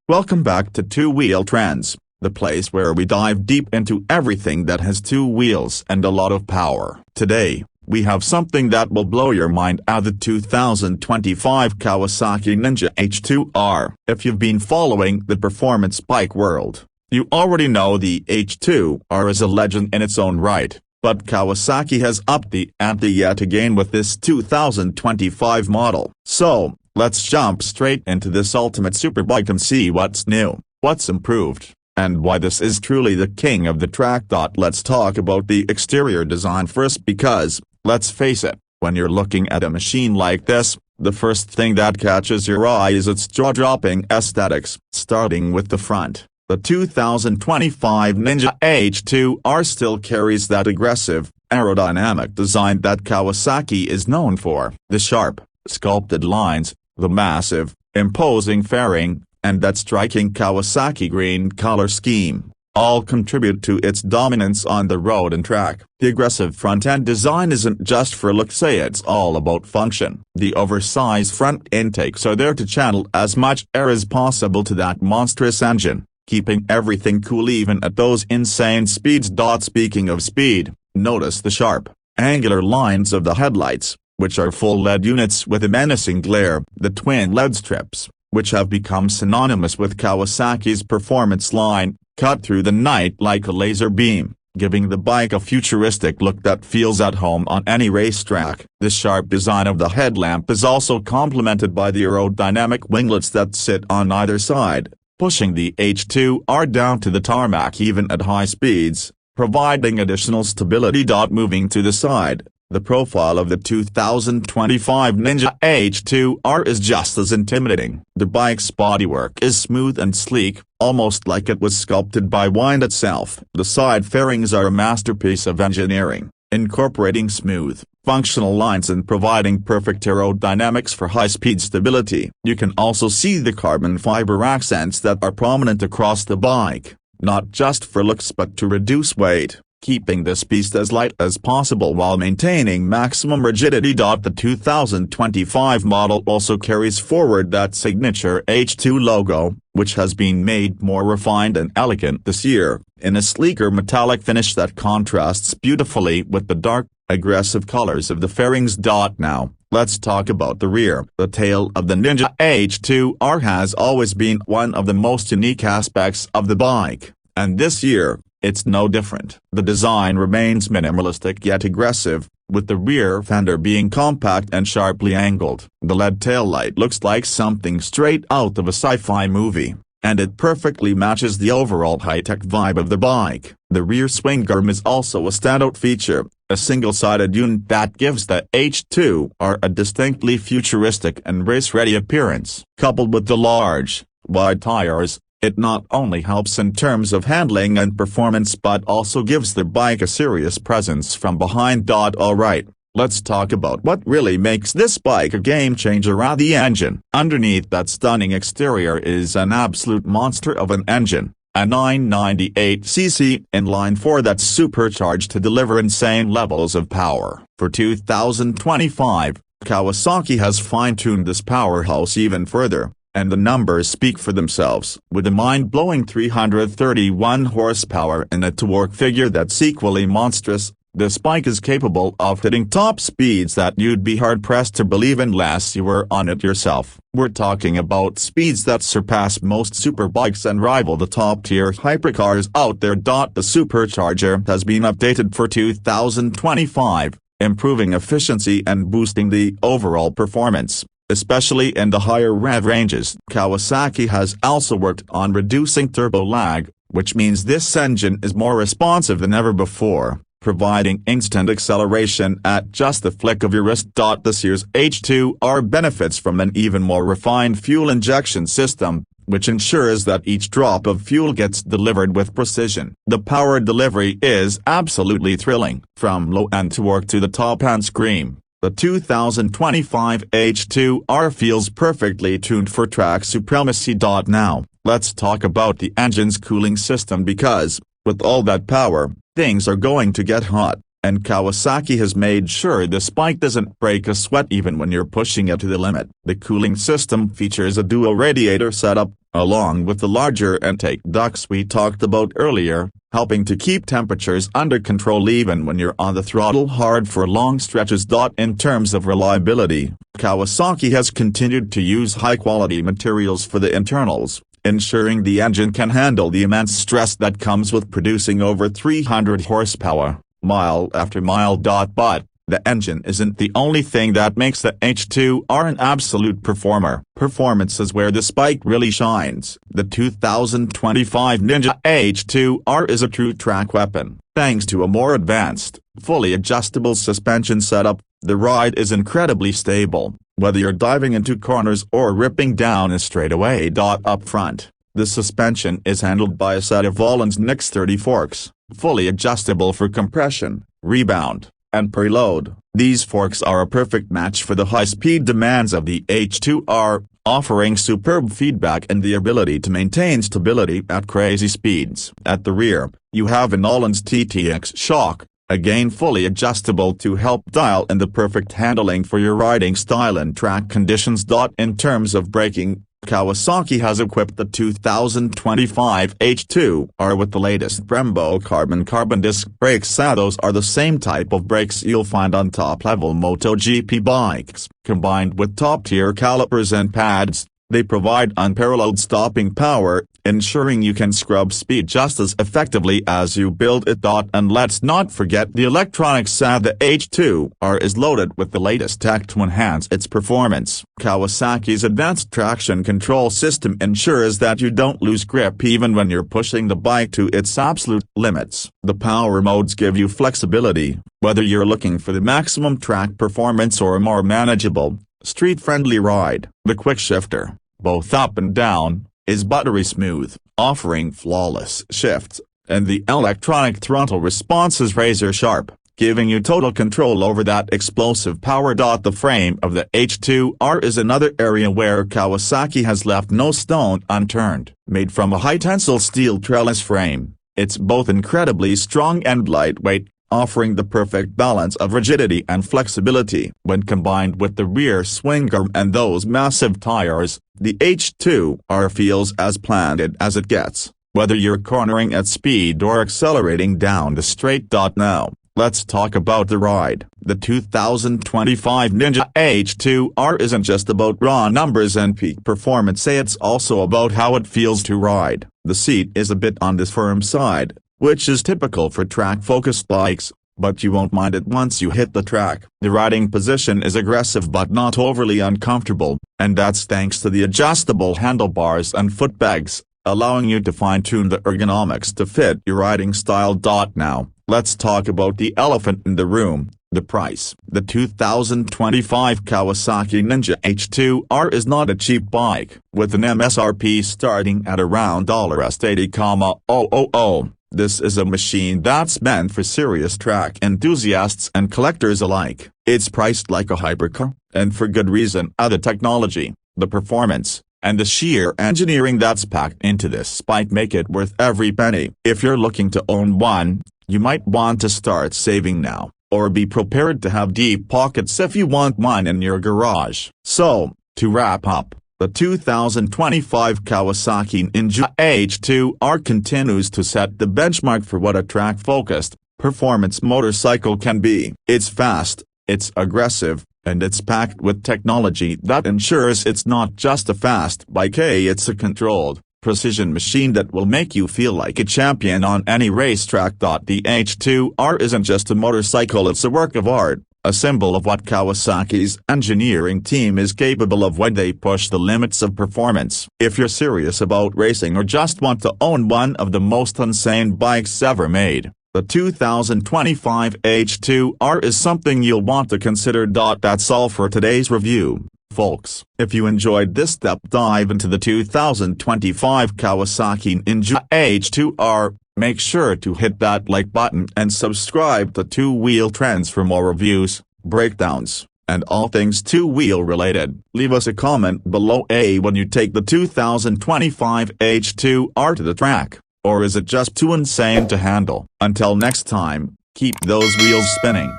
Welcome back to Two Wheel Trends, the place where we dive deep into everything that has two wheels and a lot of power. Today, we have something that will blow your mind out: the 2025 Kawasaki Ninja H2R. If you've been following the performance bike world, you already know the H2R is a legend in its own right, but Kawasaki has upped the ante yet again with this 2025 model. So, let's jump straight into this ultimate superbike and see what's new, what's improved, and why this is truly the king of the track. Let's talk about the exterior design first, because, let's face it, when you're looking at a machine like this, the first thing that catches your eye is its jaw-dropping aesthetics. Starting with the front, the 2025 Ninja H2R still carries that aggressive, aerodynamic design that Kawasaki is known for. The sharp, sculpted lines, the massive, imposing fairing, and that striking Kawasaki green color scheme, all contribute to its dominance on the road and track. The aggressive front-end design isn't just for looks, it's all about function. The oversized front intakes are there to channel as much air as possible to that monstrous engine, keeping everything cool even at those insane speeds. Speaking of speed, notice the sharp, angular lines of the headlights, which are full LED units with a menacing glare. The twin LED strips, which have become synonymous with Kawasaki's performance line, cut through the night like a laser beam, giving the bike a futuristic look that feels at home on any racetrack. The sharp design of the headlamp is also complemented by the aerodynamic winglets that sit on either side, pushing the H2R down to the tarmac even at high speeds, providing additional stability. Moving to the side, the profile of the 2025 Ninja H2R is just as intimidating. The bike's bodywork is smooth and sleek, almost like it was sculpted by wind itself. The side fairings are a masterpiece of engineering, incorporating smooth, functional lines and providing perfect aerodynamics for high-speed stability. You can also see the carbon fiber accents that are prominent across the bike, not just for looks but to reduce weight, keeping this beast as light as possible while maintaining maximum rigidity. The 2025 model also carries forward that signature H2 logo, which has been made more refined and elegant this year, in a sleeker metallic finish that contrasts beautifully with the dark, aggressive colors of the fairings. Now, let's talk about the rear. The tail of the Ninja H2R has always been one of the most unique aspects of the bike, and this year, it's no different. The design remains minimalistic yet aggressive, with the rear fender being compact and sharply angled. The LED taillight looks like something straight out of a sci-fi movie, and it perfectly matches the overall high-tech vibe of the bike. The rear swing arm is also a standout feature, a single-sided unit that gives the H2R a distinctly futuristic and race-ready appearance. Coupled with the large, wide tires, it not only helps in terms of handling and performance but also gives the bike a serious presence from behind. Alright, let's talk about what really makes this bike a game-changer. The engine. Underneath that stunning exterior is an absolute monster of an engine, a 998cc inline-4 that's supercharged to deliver insane levels of power. For 2025, Kawasaki has fine-tuned this powerhouse even further, and the numbers speak for themselves. With a mind-blowing 331 horsepower and a torque figure that's equally monstrous, this bike is capable of hitting top speeds that you'd be hard-pressed to believe unless you were on it yourself. We're talking about speeds that surpass most superbikes and rival the top-tier hypercars out there. The supercharger has been updated for 2025, improving efficiency and boosting the overall performance, especially in the higher rev ranges. Kawasaki has also worked on reducing turbo lag, which means this engine is more responsive than ever before, providing instant acceleration at just the flick of your wrist. This year's H2R benefits from an even more refined fuel injection system, which ensures that each drop of fuel gets delivered with precision. The power delivery is absolutely thrilling. From low-end torque to the top-end scream, the 2025 H2R feels perfectly tuned for track supremacy. Now, let's talk about the engine's cooling system because, with all that power, things are going to get hot. and Kawasaki has made sure this bike doesn't break a sweat even when you're pushing it to the limit. The cooling system features a dual radiator setup, along with the larger intake ducts we talked about earlier, helping to keep temperatures under control even when you're on the throttle hard for long stretches. In terms of reliability, Kawasaki has continued to use high-quality materials for the internals, ensuring the engine can handle the immense stress that comes with producing over 300 horsepower, mile after mile. But the engine isn't the only thing that makes the H2R an absolute performer. Performance is where this bike really shines. The 2025 Ninja H2R is a true track weapon. Thanks to a more advanced, fully adjustable suspension setup, the ride is incredibly stable, whether you're diving into corners or ripping down a straightaway. Up front, the suspension is handled by a set of Öhlins Nix 30 forks, fully adjustable for compression, rebound, and preload. These forks are a perfect match for the high-speed demands of the H2R, offering superb feedback and the ability to maintain stability at crazy speeds. At the rear, you have an Öhlins TTX shock, again fully adjustable to help dial in the perfect handling for your riding style and track conditions. In terms of braking, Kawasaki has equipped the 2025 H2R with the latest Brembo carbon disc brakes. Those are the same type of brakes you'll find on top-level MotoGP bikes. Combined with top-tier calipers and pads, they provide unparalleled stopping power, ensuring you can scrub speed just as effectively as you build it. And let's not forget the electronics. The H2R is loaded with the latest tech to enhance its performance. Kawasaki's advanced traction control system ensures that you don't lose grip even when you're pushing the bike to its absolute limits. The power modes give you flexibility, whether you're looking for the maximum track performance or a more manageable, street-friendly ride. The quick shifter, both up and down, is buttery smooth, offering flawless shifts, and the electronic throttle response is razor sharp, giving you total control over that explosive power. The frame of the H2R is another area where Kawasaki has left no stone unturned. Made from a high-tensile steel trellis frame, it's both incredibly strong and lightweight, offering the perfect balance of rigidity and flexibility. When combined with the rear swing arm and those massive tires, the H2R feels as planted as it gets, whether you're cornering at speed or accelerating down the straight. Now, let's talk about the ride. The 2025 Ninja H2R isn't just about raw numbers and peak performance. It's also about how it feels to ride. The seat is a bit on the firm side, which is typical for track-focused bikes, but you won't mind it once you hit the track. The riding position is aggressive but not overly uncomfortable, and that's thanks to the adjustable handlebars and footpegs, allowing you to fine-tune the ergonomics to fit your riding style. Now, let's talk about the elephant in the room, the price. The 2025 Kawasaki Ninja H2R is not a cheap bike, with an MSRP starting at around $80,000. This is a machine that's meant for serious track enthusiasts and collectors alike. It's priced like a hypercar, and for good reason. The technology, the performance, and the sheer engineering that's packed into this bike make it worth every penny. If you're looking to own one, you might want to start saving now, or be prepared to have deep pockets if you want one in your garage. So, to wrap up, the 2025 Kawasaki Ninja H2R continues to set the benchmark for what a track-focused, performance motorcycle can be. It's fast, it's aggressive, and it's packed with technology that ensures it's not just a fast bike. It's a controlled, precision machine that will make you feel like a champion on any racetrack. The H2R isn't just a motorcycle, it's a work of art, a symbol of what Kawasaki's engineering team is capable of when they push the limits of performance. If you're serious about racing or just want to own one of the most insane bikes ever made, the 2025 H2R is something you'll want to consider. That's all for today's review, folks. If you enjoyed this deep dive into the 2025 Kawasaki Ninja H2R, make sure to hit that like button and subscribe to Two Wheel Trends for more reviews, breakdowns, and all things two-wheel related. Leave us a comment below. When you take the 2025 H2R to the track, or is it just too insane to handle? Until next time, Keep those wheels spinning.